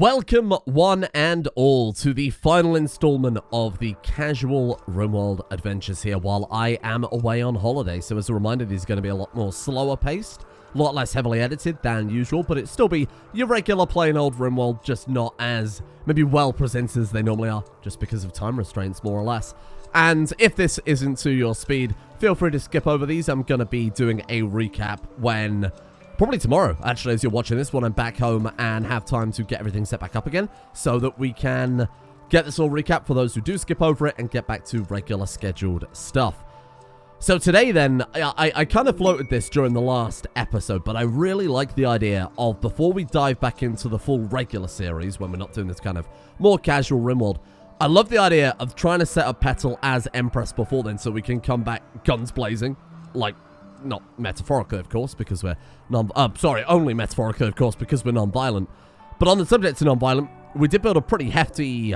Welcome, one and all, to the final installment of the casual Rimworld adventures here while I am away on holiday. So as a reminder, these are going to be a lot more slower paced, a lot less heavily edited than usual, but it'll still be your regular plain old Rimworld, just not as maybe well presented as they normally are, just because of time restraints, more or less. And if this isn't to your speed, feel free to skip over these. I'm going to be doing a recap when... probably tomorrow, actually, as you're watching this, when I'm back home and have time to get everything set back up again, so that we can get this all recap for those who do skip over it and get back to regular scheduled stuff. So today, then, I kind of floated this during the last episode, but I really like the idea of, before we dive back into the full regular series, when we're not doing this kind of more casual Rimworld, I love the idea of trying to set up Petal as Empress before then, so we can come back guns blazing, like... not metaphorically, of course, because we're only metaphorically, of course, because we're non-violent. But on the subject of non-violent, we did build a pretty hefty,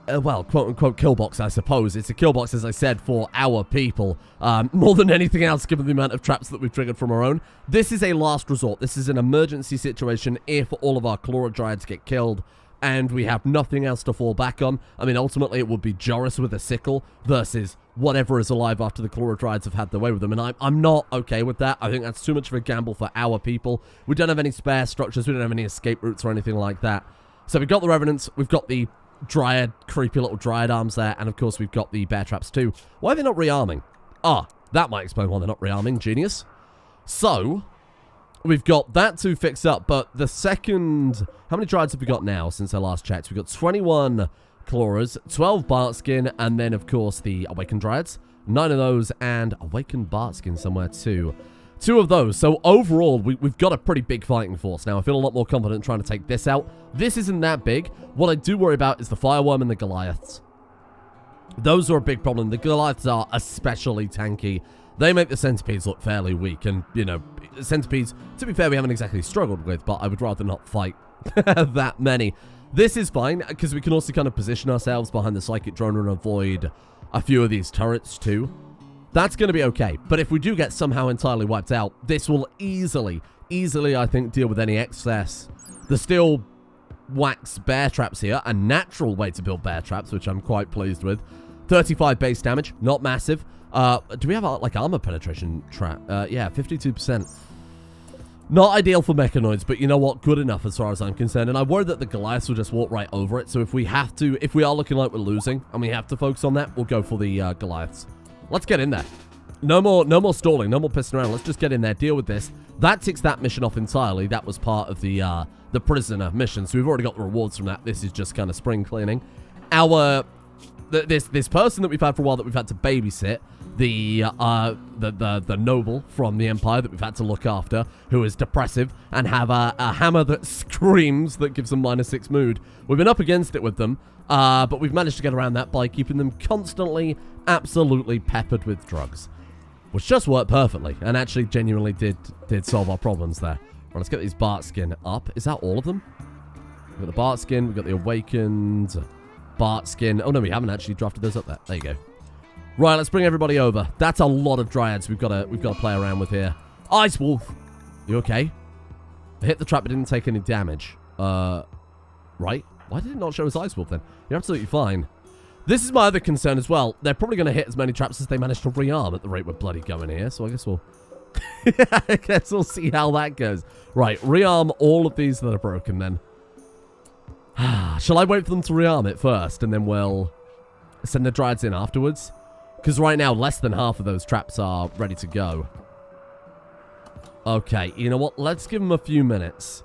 well, quote-unquote kill box, I suppose. It's a kill box, as I said, for our people, more than anything else, given the amount of traps that we've triggered from our own. This is a last resort. This is an emergency situation if all of our Dryads get killed and we have nothing else to fall back on. I mean, ultimately, it would be Joris with a sickle versus whatever is alive after the Dryads have had their way with them. And I'm not okay with that. I think that's too much of a gamble for our people. We don't have any spare structures. We don't have any escape routes or anything like that. So we've got the Revenants. We've got the Dryad, creepy little Dryad arms there. And, of course, we've got the bear traps, too. Why are they not rearming? Ah, that might explain why they're not rearming. Genius. So... we've got that to fix up, but the second... how many Dryads have we got now since I last checked? We've got 21 Chloras, 12 Bartskin, and then, of course, the Awakened Dryads. 9 of those, and Awakened Bartskin somewhere, too. 2 of those. So, overall, we've got a pretty big fighting force. Now, I feel a lot more confident trying to take this out. This isn't that big. What I do worry about is the Fireworm and the Goliaths. Those are a big problem. The Goliaths are especially tanky. They make the centipedes look fairly weak, and, you know, centipedes, to be fair, we haven't exactly struggled with, but I would rather not fight that many. This is fine, because we can also kind of position ourselves behind the Psychic Drone and avoid a few of these turrets, too. That's going to be okay, but if we do get somehow entirely wiped out, this will easily, I think, deal with any excess. There's still wax bear traps here, a natural way to build bear traps, which I'm quite pleased with. 35 base damage, not massive. Do we have, like, armor penetration trap? Yeah, 52%. Not ideal for Mechanoids, but you know what? Good enough as far as I'm concerned. And I worry that the Goliaths will just walk right over it. So if we have to, if we are looking like we're losing and we have to focus on that, we'll go for the Goliaths. Let's get in there. No more stalling, no more pissing around. Let's just get in there, deal with this. That ticks that mission off entirely. That was part of the prisoner mission. So we've already got the rewards from that. This is just kind of spring cleaning. This person that we've had for a while that we've had to babysit, the noble from the Empire that we've had to look after, who is depressive and have a hammer that screams that gives them -6 mood. We've been up against it with them, but we've managed to get around that by keeping them constantly, absolutely peppered with drugs, which just worked perfectly and actually genuinely did solve our problems there. Right, let's get these Bartskin up. Is that all of them? We've got the Bartskin, we've got the Awakened Bartskin. Oh no, we haven't actually drafted those up there. There you go. Right, let's bring everybody over. That's a lot of Dryads we've got to play around with here. Ice Wolf! You okay? I hit the trap but didn't take any damage. Right? Why did it not show us Ice Wolf then? You're absolutely fine. This is my other concern as well. They're probably going to hit as many traps as they manage to rearm at the rate we're bloody going here. So I guess we'll... I guess we'll see how that goes. Right, rearm all of these that are broken then. Shall I wait for them to rearm it first and then we'll send the Dryads in afterwards? Because right now, less than half of those traps are ready to go. Okay, you know what? Let's give them a few minutes.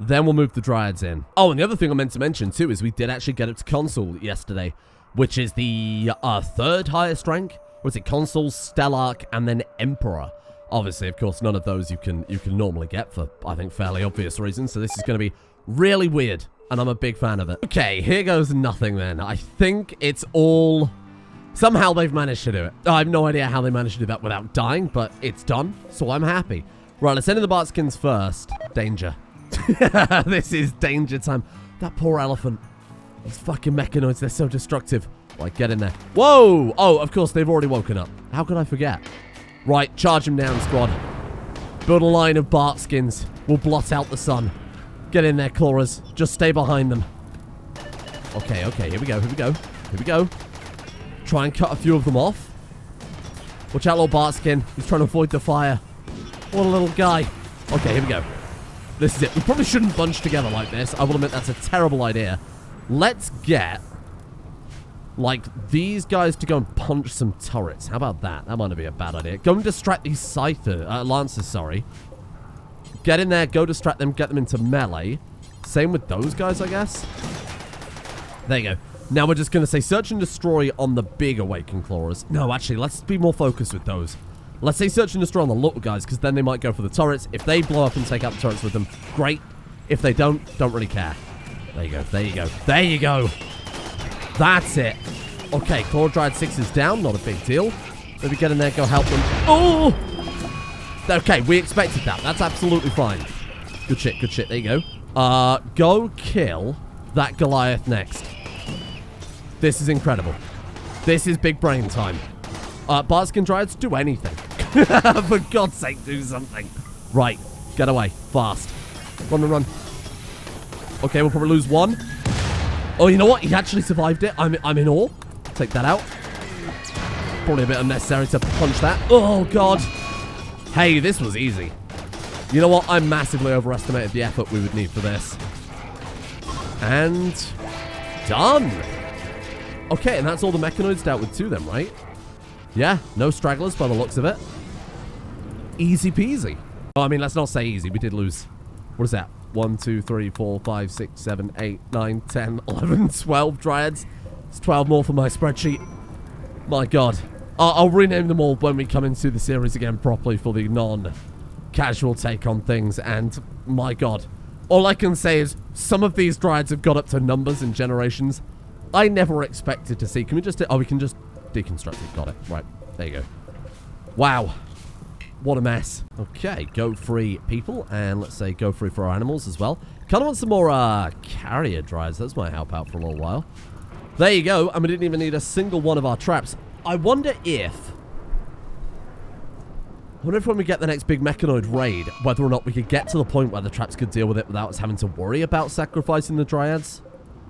Then we'll move the Dryads in. Oh, and the other thing I meant to mention, too, is we did actually get it to Consul yesterday, which is the third highest rank. Was it Consul, Stellarch, and then Emperor? Obviously, of course, none of those you can normally get for, I think, fairly obvious reasons. So this is going to be really weird, and I'm a big fan of it. Okay, here goes nothing then. I think it's all... somehow they've managed to do it. I have no idea how they managed to do that without dying, but it's done, so I'm happy. Right, let's send in the Bartskins first. Danger. This is danger time. That poor elephant. These fucking Mechanoids, they're so destructive. Right, get in there. Whoa! Oh, of course, they've already woken up. How could I forget? Right, charge them down, squad. Build a line of Bartskins. We'll blot out the sun. Get in there, Clawers. Just stay behind them. Okay, okay. Here we go. Here we go. Here we go. Try and cut a few of them off. Watch out, little Bartskin. He's trying to avoid the fire. What a little guy. Okay, here we go. This is it. We probably shouldn't bunch together like this. I will admit that's a terrible idea. Let's get, like, these guys to go and punch some turrets. How about that? That might not be a bad idea. Go and distract these Lancers, sorry. Get in there, go distract them, get them into melee. Same with those guys, I guess. There you go. Now we're just going to say search and destroy on the big Awakened Clawers. No, actually, let's be more focused with those. Let's say search and destroy on the little guys, because then they might go for the turrets. If they blow up and take out the turrets with them, great. If they don't really care. There you go, there you go, there you go. That's it. Okay, Claw Dryad 6 is down, not a big deal. Maybe get in there, go help them. Oh! Okay, we expected that. That's absolutely fine. Good shit, good shit. There you go. Go kill that Goliath next. This is incredible. This is big brain time. Bartskin Dryads, do anything. For God's sake, do something. Right, get away. Fast. Run, run, run. Okay, we'll probably lose one. Oh, you know what? He actually survived it. I'm in awe. Take that out. Probably a bit unnecessary to punch that. Oh, God. Hey, this was easy. You know what? I massively overestimated the effort we would need for this. And done. Okay, and that's all the Mechanoids dealt with too then, right? Yeah, no stragglers by the looks of it. Easy peasy. Oh, I mean, let's not say easy. We did lose. What is that? 1, 2, 3, 4, 5, 6, 7, 8, 9, 10, 11, 12 Dryads. It's 12 more for my spreadsheet. My God. I'll rename them all when we come into the series again properly for the non-casual take on things. And my God. All I can say is some of these Dryads have got up to numbers and generations I never expected to see. Can we just... Oh, we can just deconstruct it. Got it. Right. There you go. Wow. What a mess. Okay. Go free people. And let's say go free for our animals as well. Kind of want some more carrier Dryads. Those might help out for a little while. There you go. And we didn't even need a single one of our traps. I wonder if when we get the next big Mechanoid raid, whether or not we could get to the point where the traps could deal with it without us having to worry about sacrificing the Dryads.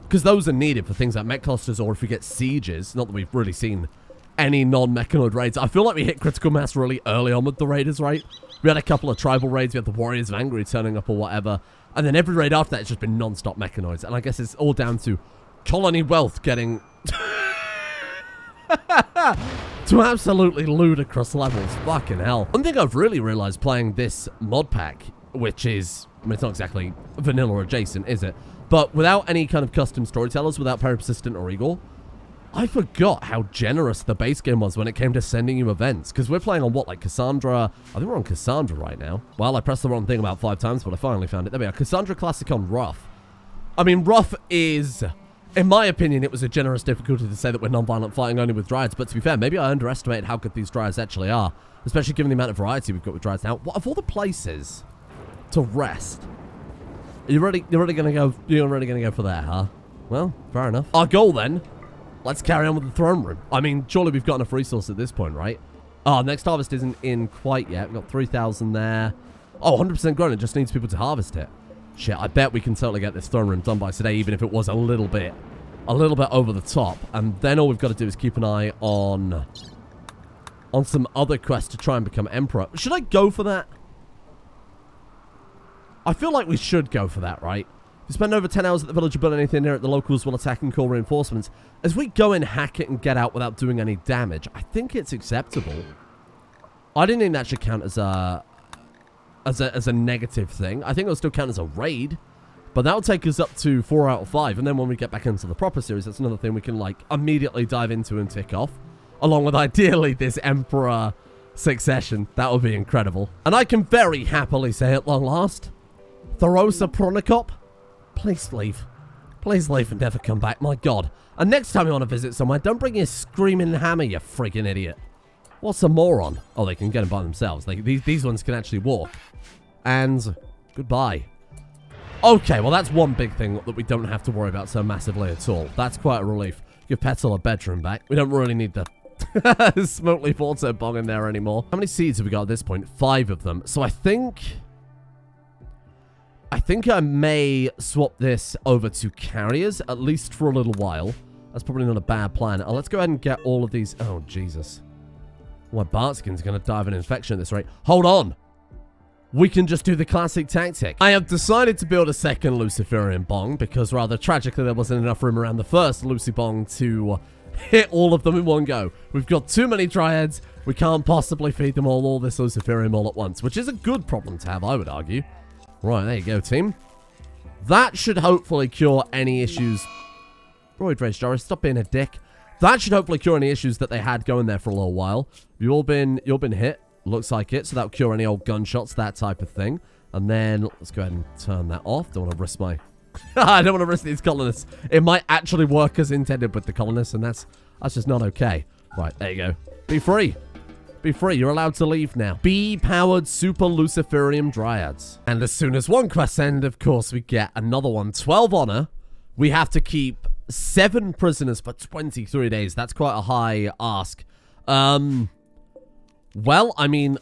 Because those are needed for things like mech clusters, or if we get sieges. Not that we've really seen any non-Mechanoid raids. I feel like we hit critical mass really early on with the raiders, right? We had a couple of tribal raids. We had the Warriors of Angry turning up or whatever. And then every raid after that, it's just been non-stop Mechanoids. And I guess it's all down to colony wealth getting... to absolutely ludicrous levels. Fucking hell. One thing I've really realized playing this mod pack, which is... I mean, it's not exactly vanilla adjacent, is it? But without any kind of custom storytellers, without Persistent or Eagle, I forgot how generous the base game was when it came to sending you events. Because we're playing on what, like Cassandra? I think we're on Cassandra right now. Well, I pressed the wrong thing about 5 times, but I finally found it. There we are. Cassandra Classic on Rough. I mean, Rough is... In my opinion, it was a generous difficulty to say that we're non-violent fighting only with Dryads. But to be fair, maybe I underestimated how good these Dryads actually are. Especially given the amount of variety we've got with Dryads now. What of all the places to rest? You're really gonna go for that, huh? Well, fair enough. Our goal then, let's carry on with the throne room. I mean, surely we've got enough resource at this point, right? Oh, next harvest isn't in quite yet. We've got 3,000 there. Oh, 100% grown. It just needs people to harvest it. Shit, I bet we can totally get this throne room done by today, even if it was a little bit over the top. And then all we've got to do is keep an eye on some other quests to try and become Emperor. Should I go for that? I feel like we should go for that, right? If you spend over 10 hours at the village or build anything near it, the locals will attack and call reinforcements. As we go in, hack it, and get out without doing any damage, I think it's acceptable. I didn't think that should count as a negative thing. I think it'll still count as a raid. But that'll take us up to 4 out of 5. And then when we get back into the proper series, that's another thing we can, like, immediately dive into and tick off. Along with, ideally, this Emperor succession. That would be incredible. And I can very happily say at long last... Thorosa Pronicop, please leave. Please leave and never come back, my God. And next time you want to visit somewhere, don't bring your screaming hammer, you freaking idiot. What's a moron? Oh, they can get them by themselves. These ones can actually walk. And goodbye. Okay, well, that's one big thing that we don't have to worry about so massively at all. That's quite a relief. Give Petal a bedroom back. We don't really need the smoke leaf auto bong in there anymore. How many seeds have we got at this point? 5 of them. So I think... I think I may swap this over to carriers, at least for a little while. That's probably not a bad plan. Let's go ahead and get all of these. Oh, Jesus. My Bartskin's going to die of an infection at this rate. Hold on. We can just do the classic tactic. I have decided to build a second Luciferian bong because rather tragically there wasn't enough room around the first Lucy bong to hit all of them in one go. We've got too many Dryads. We can't possibly feed them all this Luciferium all at once, which is a good problem to have, I would argue. Right, there you go, team. That should hopefully cure any issues. Roy Dredge Doris, stop being a dick. That should hopefully cure any issues that they had going there for a little while. You've all been hit. Looks like it. So that'll cure any old gunshots, that type of thing. And then let's go ahead and turn that off. Don't want to risk my... I don't want to risk these colonists. It might actually work as intended with the colonists, and that's just not okay. Right, there you go. Be free. Be free. You're allowed to leave now. Bee-powered Super Luciferium Dryads. And as soon as one quest ends, of course, we get another one. 12 honor. We have to keep 7 prisoners for 23 days. That's quite a high ask. Well, I mean,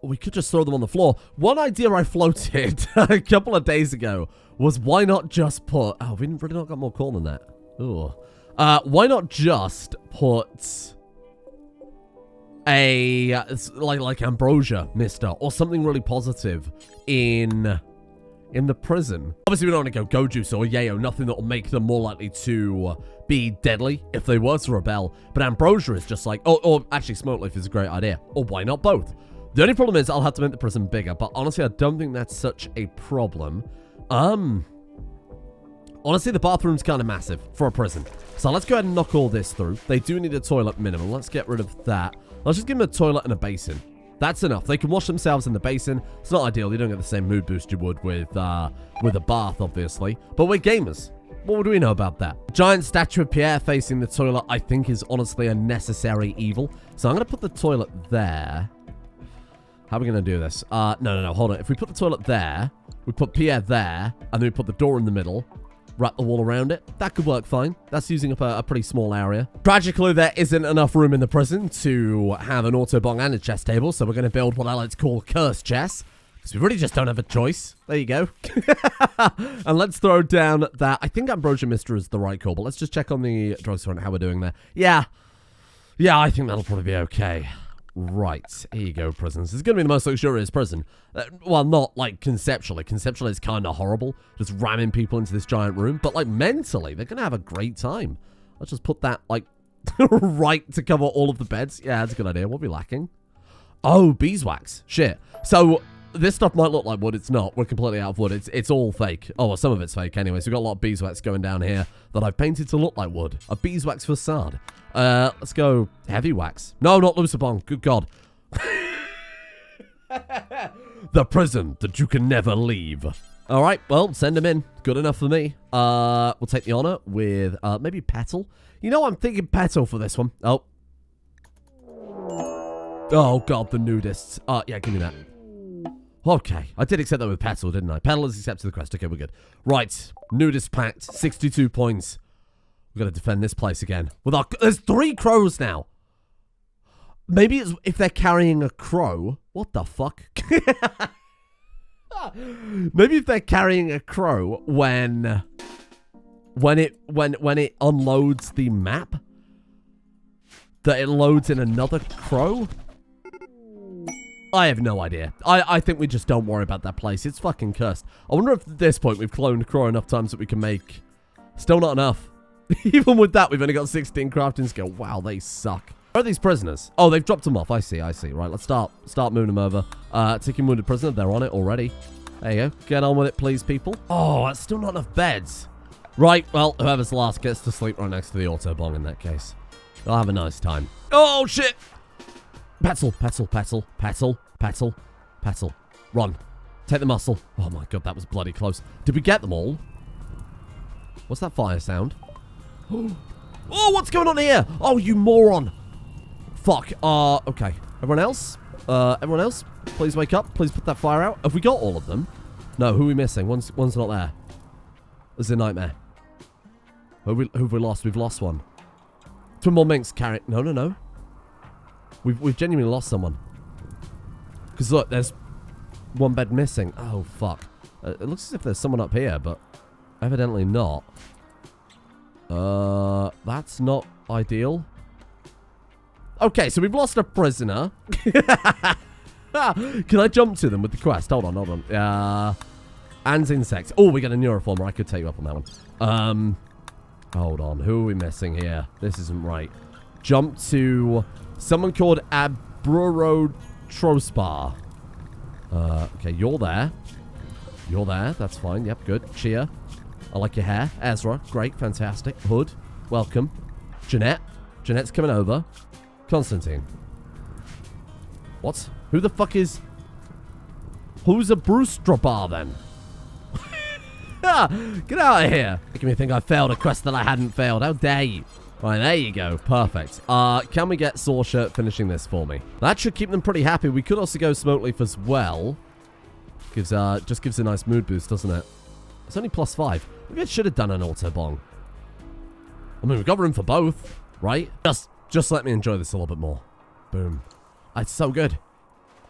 we could just throw them on the floor. One idea I floated a couple of days ago was why not just put... Oh, we've really not got more corn than that. Ooh. Why not just put a... like ambrosia mister or something really positive in the prison. Obviously, we don't want to go Gojuice or Yayo, nothing that will make them more likely to be deadly if they were to rebel. But ambrosia is just like, or actually smoke leaf is a great idea. Or why not both? The only problem is I'll have to make the prison bigger, but honestly, I don't think that's such a problem. Honestly, the bathroom's kind of massive for a prison. So let's go ahead and knock all this through. They do need a toilet minimum. Let's get rid of that. Let's just give them a toilet and a basin. That's enough. They can wash themselves in the basin. It's not ideal. You don't get the same mood boost you would with a bath, obviously. But we're gamers. What would we know about that? Giant statue of Pierre facing the toilet, I think, is honestly a necessary evil. So I'm going to put the toilet there. How are we going to do this? No. Hold on. If we put the toilet there, we put Pierre there, and then we put the door in the middle, wrap the wall around it. That could work fine. That's using up a pretty small area. Tragically, there isn't enough room in the prison to have an autobong and a chess table, so we're going to build what I like to call curse chess, because we really just don't have a choice. There you go. And let's throw down that. I think Ambrosia Mister is the right call, but let's just check on the drugstore and how we're doing there. Yeah, I think that'll probably be okay. Right, here you go, prisons. It's going to be the most luxurious prison. Well, not, like, conceptually. Conceptually, it's kind of horrible, just ramming people into this giant room. But, like, mentally, they're going to have a great time. Let's just put that, like, right to cover all of the beds. Yeah, that's a good idea. What are we lacking? Oh, beeswax. Shit. So, this stuff might look like wood. It's not. We're completely out of wood. It's all fake. Oh, well, some of it's fake anyway. So, we've got a lot of beeswax going down here that I've painted to look like wood. A beeswax facade. Let's go heavy wax. No, not Lucibon. Good God. The prison that you can never leave. All right, well, send him in. Good enough for me. We'll take the honor with maybe Petal. You know, I'm thinking Petal for this one. Oh, God, the nudists. Yeah, give me that. Okay, I did accept that with Petal, didn't I? Petal has accepted the quest. Okay, we're good. Right, nudist pact, 62 points. We've got to defend this place again. There's 3 crows now. Maybe it's if they're carrying a crow. What the fuck? Maybe if they're carrying a crow when it unloads the map, that it loads in another crow. I have no idea. I think we just don't worry about that place. It's fucking cursed. I wonder if at this point we've cloned crow enough times that we can make... Still not enough. Even with that, we've only got 16 crafting skill. Wow, they suck. Where are these prisoners? Oh, they've dropped them off. I see. Right, let's start moving them over. Ticking wounded prisoner. They're on it already. There you go. Get on with it, please, people. Oh, that's still not enough beds. Right, well, whoever's last gets to sleep right next to the autobong in that case. They'll have a nice time. Oh, shit! Petal. Run. Take the muscle. Oh, my God, that was bloody close. Did we get them all? What's that fire sound? Oh, what's going on here? Oh, you moron. Fuck. Okay. Everyone else? Please wake up. Please put that fire out. Have we got all of them? No, who are we missing? One's not there. This is a nightmare. Who have we lost? We've lost one. Two more minks carry... No. We've genuinely lost someone. Because look, there's one bed missing. Oh, fuck. It looks as if there's someone up here, but evidently not. That's not ideal. Okay, so we've lost a prisoner. Can I jump to them with the quest? Hold on. And insects. Oh, we got a neuroformer. I could take you up on that one. Hold on. Who are we missing here? This isn't right. Jump to someone called Abrurotrospar. Okay, you're there. You're there. That's fine. Yep, good. Cheer. I like your hair. Ezra. Great. Fantastic. Hood. Welcome. Jeanette. Jeanette's coming over. Constantine. What? Who the fuck is... Who's a Bruce Drobar then? Get out of here. Making me think I failed a quest that I hadn't failed. How dare you? Right, there you go. Perfect. Can we get Sorsha finishing this for me? That should keep them pretty happy. We could also go Smoke Leaf as well. Just gives a nice mood boost, doesn't it? It's only +5. Maybe I should have done an autobong. I mean, we've got room for both, right? Just let me enjoy this a little bit more. Boom. It's so good.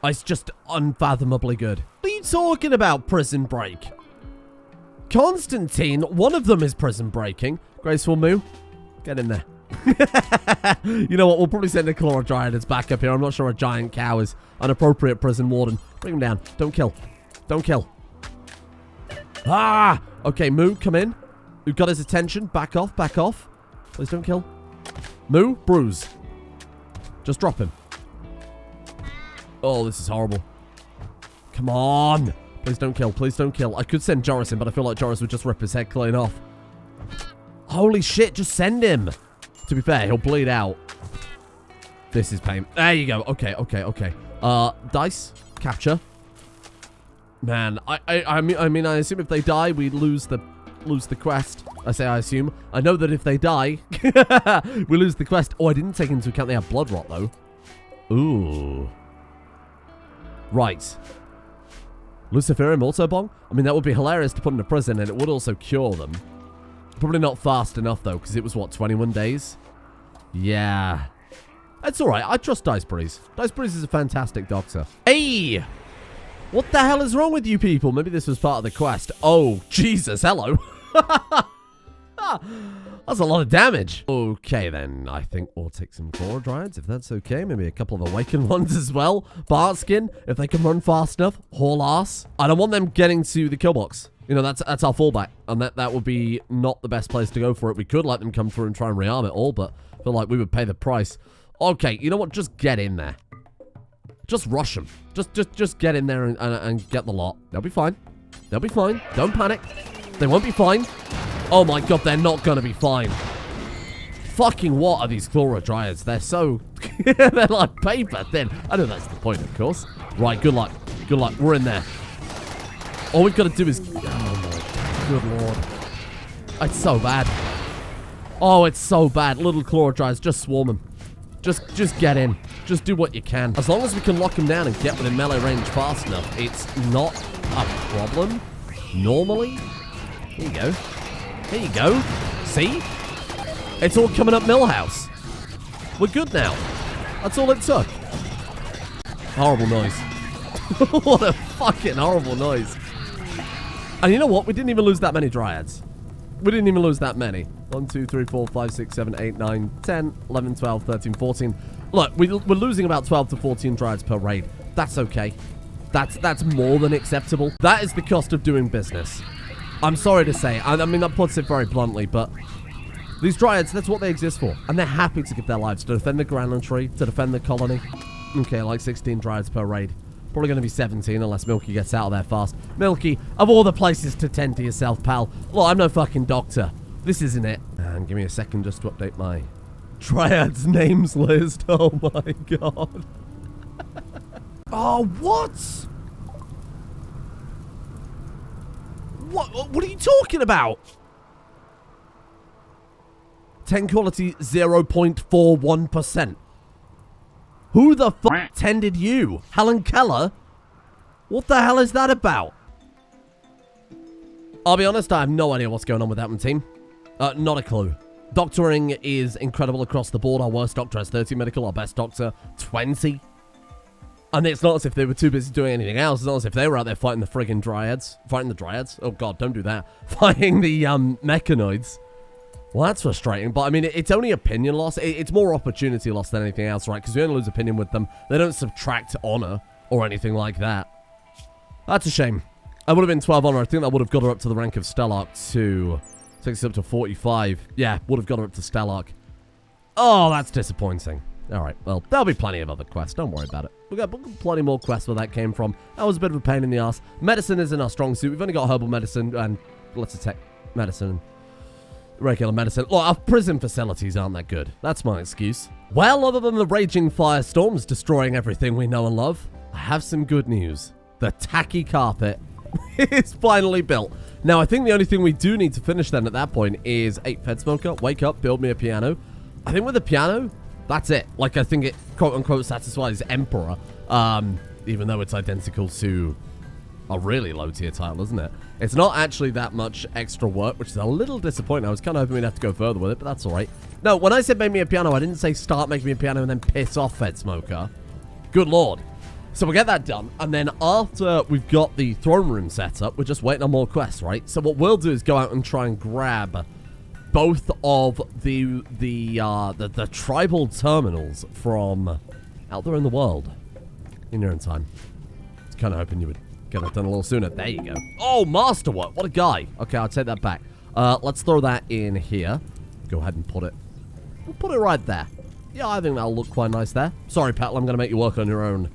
It's just unfathomably good. What are you talking about, Prison Break? Constantine, one of them is prison breaking. Graceful Moo, get in there. You know what? We'll probably send a Chloro Dryad back up here. I'm not sure a giant cow is an appropriate prison warden. Bring him down. Don't kill. Don't kill. Ah! Okay, Moo, come in. We've got his attention. Back off, back off. Please don't kill. Moo, bruise. Just drop him. Oh, this is horrible. Come on. Please don't kill. Please don't kill. I could send Joris in, but I feel like Joris would just rip his head clean off. Holy shit, just send him. To be fair, he'll bleed out. This is pain. There you go. Okay, okay, okay. Dice. Capture. Man, I mean, I assume if they die, we lose the quest. I say I assume. I know that if they die, we lose the quest. Oh, I didn't take into account they have blood rot, though. Ooh. Right. Luciferium autobong? I mean, that would be hilarious to put in a prison, and it would also cure them. Probably not fast enough, though, because it was, what, 21 days? Yeah. It's alright. I trust Dice Breeze. Dice Breeze is a fantastic doctor. Hey! What the hell is wrong with you people? Maybe this was part of the quest. Oh, Jesus. Hello. That's a lot of damage. Okay, then. I think we'll take some Chloro Dryads, if that's okay. Maybe a couple of Awakened ones as well. Bartskin, if they can run fast enough. Haul ass. I don't want them getting to the kill box. You know, that's our fallback. And that would be not the best place to go for it. We could let them come through and try and rearm it all, but I feel like we would pay the price. Okay, you know what? Just get in there. Just rush them. Just get in there and get the lot. They'll be fine. They'll be fine. Don't panic. They won't be fine. Oh my god, they're not gonna be fine. Fucking what are these Chloro Dryads? They're so... they're like paper thin. I know that's the point, of course. Right, good luck. Good luck. We're in there. All we've got to do is... Oh my good lord. It's so bad. Oh, it's so bad. Little Chloro Dryads, just swarm them. Just get in. Just do what you can. As long as we can lock them down and get within melee range fast enough, it's not a problem. Normally. Here you go. Here you go. See? It's all coming up Millhouse. We're good now. That's all it took. Horrible noise. What a fucking horrible noise. And you know what? We didn't even lose that many Dryads. We didn't even lose that many. 1, 2, 3, 4, 5, 6, 7, 8, 9, 10, 11, 12, 13, 14. Look, we're losing about 12 to 14 Dryads per raid. That's okay. That's more than acceptable. That is the cost of doing business. I'm sorry to say. I mean, that puts it very bluntly, but these Dryads, that's what they exist for. And they're happy to give their lives to defend the Granland Tree, to defend the colony. Okay, like 16 Dryads per raid. Probably going to be 17 unless Milky gets out of there fast. Milky, of all the places to tend to yourself, pal. Look, I'm no fucking doctor. This isn't it. And give me a second just to update my Dryads names list. Oh my god. Oh, what? What are you talking about? 10 quality 0.41%. Who the fuck tended you? Helen Keller? What the hell is that about? I'll be honest, I have no idea what's going on with that one, team. Not a clue. Doctoring is incredible across the board. Our worst doctor has 30 medical, our best doctor, 20. And it's not as if they were too busy doing anything else. It's not as if they were out there fighting the friggin' Dryads. Fighting the Dryads? Oh, God, don't do that. Fighting the Mechanoids. Well, that's frustrating. But, I mean, it's only opinion loss. It's more opportunity loss than anything else, right? Because we only lose opinion with them. They don't subtract honor or anything like that. That's a shame. I would have been 12 honor. I think that would have got her up to the rank of Stellarch too. Takes us up to 45. Yeah, would have got her up to Stellarch. Oh, that's disappointing. Alright, well, there'll be plenty of other quests. Don't worry about it. We've got plenty more quests where that came from. That was a bit of a pain in the ass. Medicine isn't our strong suit. We've only got herbal medicine and let's attack medicine. Regular medicine. Look, our prison facilities aren't that good. That's my excuse. Well, other than the raging firestorms destroying everything we know and love, I have some good news. The tacky carpet is finally built. Now, I think the only thing we do need to finish then at that point is 8 Fed Smoker, wake up, build me a piano. I think with the piano, that's it. Like, I think it, quote-unquote, satisfies Emperor, even though it's identical to a really low-tier title, isn't it? It's not actually that much extra work, which is a little disappointing. I was kind of hoping we'd have to go further with it, but that's all right. No, when I said make me a piano, I didn't say start making me a piano and then piss off Fed Smoker. Good lord. So we'll get that done, and then after we've got the throne room set up, we're just waiting on more quests, right? So what we'll do is go out and try and grab both of the tribal terminals from out there in the world in your own time. I was kind of hoping you would get that done a little sooner. There you go. Oh, masterwork. What a guy. Okay, I'll take that back. Let's throw that in here. Go ahead and put it. We'll put it right there. Yeah, I think that'll look quite nice there. Sorry, Petal, I'm going to make you work on your own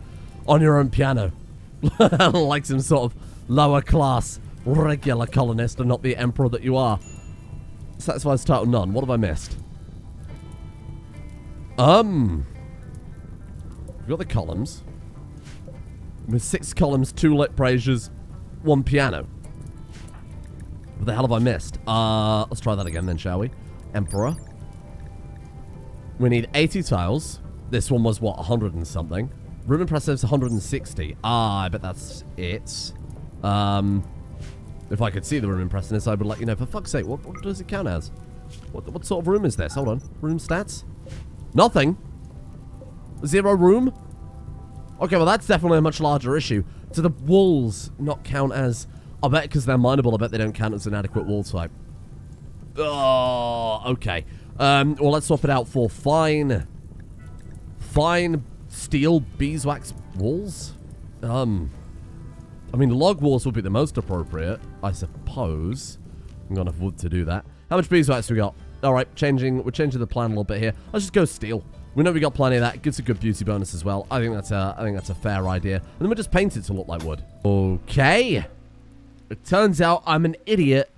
piano. Like some sort of lower class regular colonist and not the emperor that you are. Satisfies title none. What have I missed? We've got the columns. With 6 columns, 2 lit braziers, 1 piano. What the hell have I missed? Let's try that again then, shall we? Emperor. We need 80 tiles. This one was, what, 100 and something? Room Impressive's 160. I bet that's it. If I could see the room impressiveness, I would let you know. For fuck's sake, what does it count as? What sort of room is this? Hold on. Room stats? Nothing. 0 room? Okay, well, that's definitely a much larger issue. Do the walls not count as... I bet because they're mineable, I bet they don't count as an adequate wall type. Oh, okay. Well, let's swap it out for fine steel beeswax walls. I mean, log walls would be the most appropriate, I suppose. I'm gonna have wood to do that. How much beeswax we got? All right, we're changing the plan a little bit here. Let's just go steel. We know we got plenty of that. It gives a good beauty bonus as well. I think that's a fair idea. And then we just paint it to look like wood. Okay. It turns out I'm an idiot.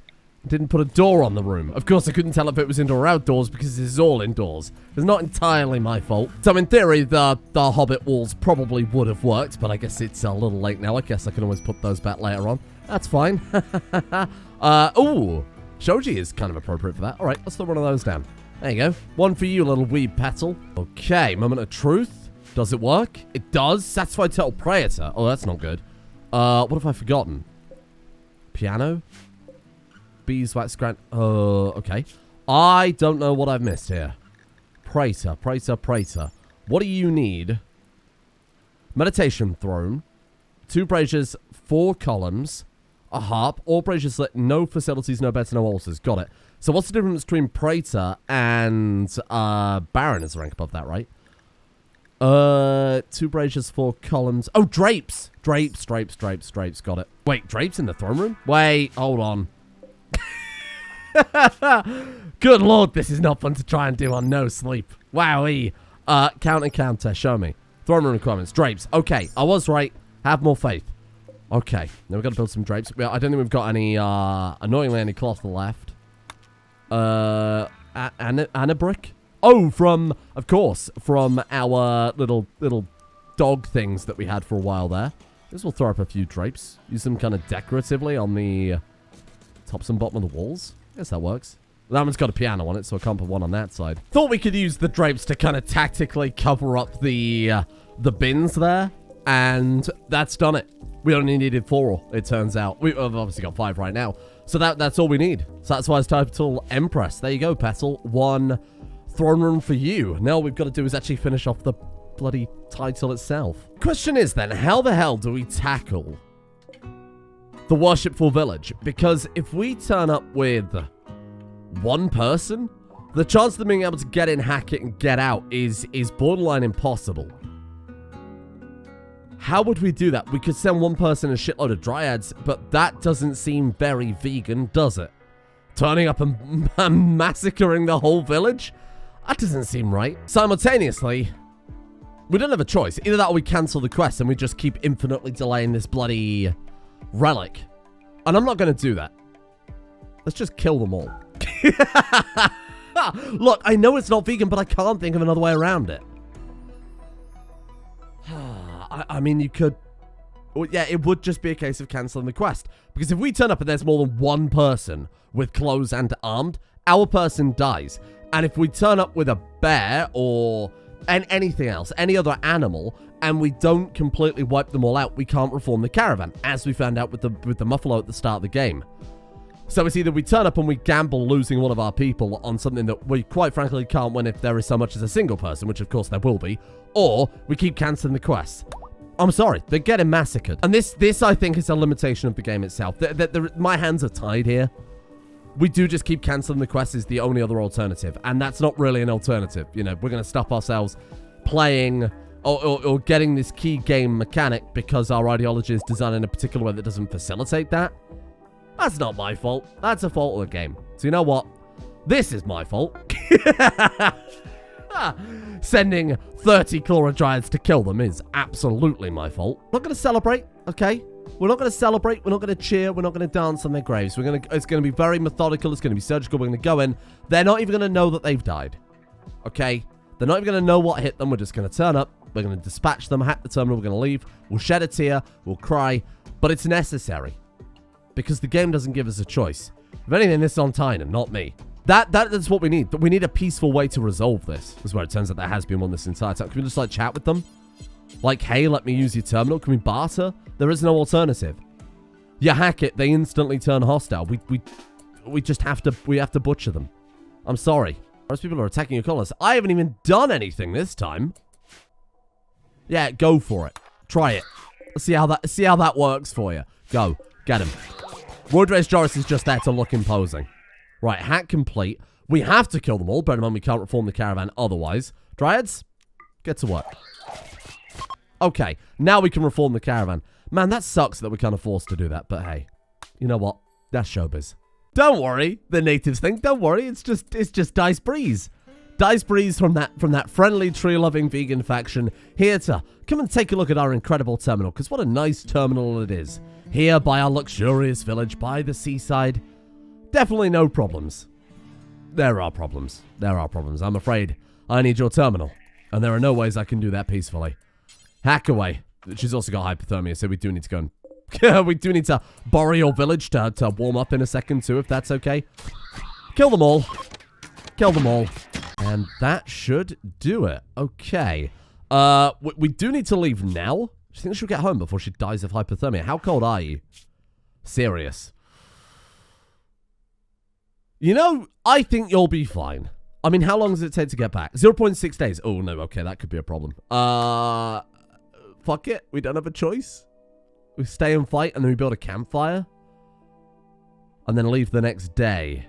Didn't put a door on the room. Of course, I couldn't tell if it was indoor or outdoors because this is all indoors. It's not entirely my fault. So in theory, the Hobbit walls probably would have worked, but I guess it's a little late now. I guess I can always put those back later on. That's fine. Ooh, Shoji is kind of appropriate for that. All right, let's throw one of those down. There you go. One for you, little wee Petal. Okay, moment of truth. Does it work? It does. Satisfied Turtle Praetor. Oh, that's not good. What have I forgotten? Piano? Beeswax grant. Okay. I don't know what I've missed here. Praetor. What do you need? Meditation throne. 2 braziers, 4 columns, a harp, all braziers lit, no facilities, no beds, no altars. Got it. So what's the difference between Praetor and Baron is the rank above that, right? 2 braziers, 4 columns. Oh, drapes. Drapes. Got it. Wait, drapes in the throne room? Wait, hold on. Good lord, this is not fun to try and do on no sleep. Wowee. Counter. Show me. Throne room requirements. Drapes. Okay, I was right. Have more faith. Okay, now we've got to build some drapes. I don't think we've got any, annoyingly, any cloth left. Anna brick? Oh, of course, from our little dog things that we had for a while there. I guess we'll throw up a few drapes. Use them kind of decoratively on the tops and bottom of the walls. I guess that works. That one's got a piano on it, so I can't put one on that side. Thought we could use the drapes to kind of tactically cover up the bins there, and that's done it. We only needed 4, it turns out. We've obviously got 5 right now. So that's all we need. So that's why it's titled Empress. There you go, Petal. 1 throne room for you. Now all we've got to do is actually finish off the bloody title itself. Question is then, how the hell do we tackle the Worshipful Village? Because if we turn up with one person, the chance of them being able to get in, hack it, and get out is borderline impossible. How would we do that? We could send one person a shitload of dryads, but that doesn't seem very vegan, does it? Turning up and massacring the whole village? That doesn't seem right. Simultaneously, we don't have a choice. Either that or we cancel the quest and we just keep infinitely delaying this bloody relic. And I'm not going to do that. Let's just kill them all. Look, I know it's not vegan, but I can't think of another way around it. I mean, you could... Well, yeah, it would just be a case of cancelling the quest. Because if we turn up and there's more than one person with clothes and armed, our person dies. And if we turn up with a bear or anything else, any other animal, and we don't completely wipe them all out, we can't reform the caravan, as we found out with the Muffalo at the start of the game. So it's either we turn up and we gamble losing one of our people on something that we quite frankly can't win if there is so much as a single person, which of course there will be, or we keep cancelling the quests. I'm sorry, they're getting massacred. And this I think is a limitation of the game itself. My hands are tied here. We do just keep cancelling the quests is the only other alternative, and that's not really an alternative. You know, we're going to stop ourselves playing or getting this key game mechanic because our ideology is designed in a particular way that doesn't facilitate that. That's not my fault. That's a fault of the game. So you know what? This is my fault. Sending 30 Chlora Dryads to kill them is absolutely my fault. We're not going to celebrate, okay? We're not going to celebrate. We're not going to cheer. We're not going to dance on their graves. It's going to be very methodical. It's going to be surgical. We're going to go in. They're not even going to know that they've died, okay? They're not even going to know what hit them. We're just going to turn up. We're going to dispatch them, hack the terminal. We're going to leave. We'll shed a tear. We'll cry. But it's necessary. Because the game doesn't give us a choice. If anything, this is on Tynan, not me. That's what we need. But we need a peaceful way to resolve this. This is where it turns out there has been one this entire time. Can we just, like, chat with them? Like, hey, let me use your terminal. Can we barter? There is no alternative. You hack it, they instantly turn hostile. We just have to butcher them. I'm sorry. Most people are attacking your colonists. I haven't even done anything this time. Yeah, go for it. Try it. See how that works for you. Go. Get him. Woodray's Joris is just there to look imposing. Right, hack complete. We have to kill them all. Bear in mind we can't reform the caravan otherwise. Dryads, get to work. Okay, now we can reform the caravan. Man, that sucks that we're kind of forced to do that, but hey. You know what? That's showbiz. Don't worry, the natives think. Don't worry, it's just Dice Breeze. Dice Breeze from that friendly, tree-loving vegan faction here to come and take a look at our incredible terminal, because what a nice terminal it is. Here by our luxurious village by the seaside. Definitely no problems. There are problems. There are problems. I'm afraid I need your terminal. And there are no ways I can do that peacefully. Hack away. She's also got hypothermia, so we do need to go and... we do need to borrow your village to warm up in a second too, if that's okay. Kill them all. Kill them all. And that should do it. Okay. We do need to leave now. Do you think she'll get home before she dies of hypothermia? How cold are you? Serious. You know, I think you'll be fine. I mean, how long does it take to get back? 0.6 days. Oh, no. Okay, that could be a problem. Fuck it. We don't have a choice. We stay and fight, and then we build a campfire. And then leave the next day.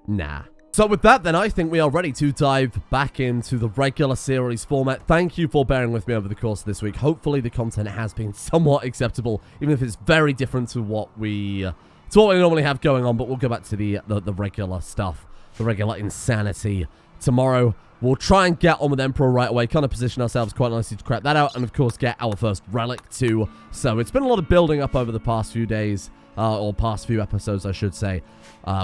Nah. So with that, then, I think we are ready to dive back into the regular series format. Thank you for bearing with me over the course of this week. Hopefully, the content has been somewhat acceptable, even if it's very different to what we normally have going on. But we'll go back to the regular stuff, the regular insanity tomorrow. We'll try and get on with Emperor right away, kind of position ourselves quite nicely to crack that out, and of course get our first relic too. So it's been a lot of building up over the past few days, or past few episodes, I should say,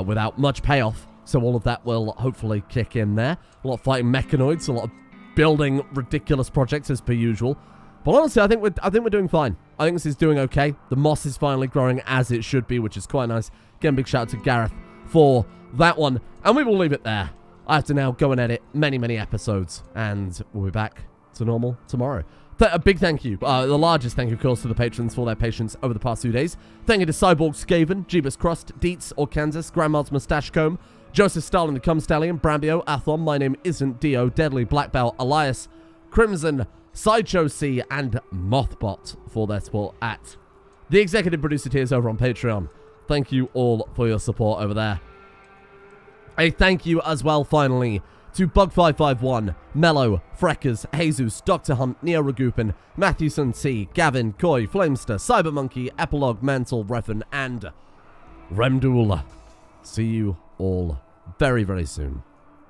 without much payoff. So all of that will hopefully kick in there. A lot of fighting mechanoids, a lot of building ridiculous projects as per usual. But honestly, I think we're doing fine. I think this is doing okay. The moss is finally growing as it should be, which is quite nice. Again, big shout out to Gareth for that one. And we will leave it there. I have to now go and edit many, many episodes. And we'll be back to normal tomorrow. A big thank you. The largest thank you, of course, to the patrons for their patience over the past 2 days. Thank you to Cyborg Skaven, Jeebus Crust, Dietz or Kansas, Grandma's Mustache Comb, Joseph Stalin the Cum Stallion, Brambio, Athon, My Name Isn't Dio, Deadly, Black Belt, Elias, Crimson, Sideshow C, and Mothbot for their support at the executive producer tiers over on Patreon. Thank you all for your support over there. A thank you as well, finally, to Bug551, Mello, Freckers, Jesus, Dr. Hunt, Neo Ragupin, Matthewson T, Gavin, Koi, Flamester, Cybermonkey, Epilogue, Mental, Revan, and Remdul. See you all very, very soon.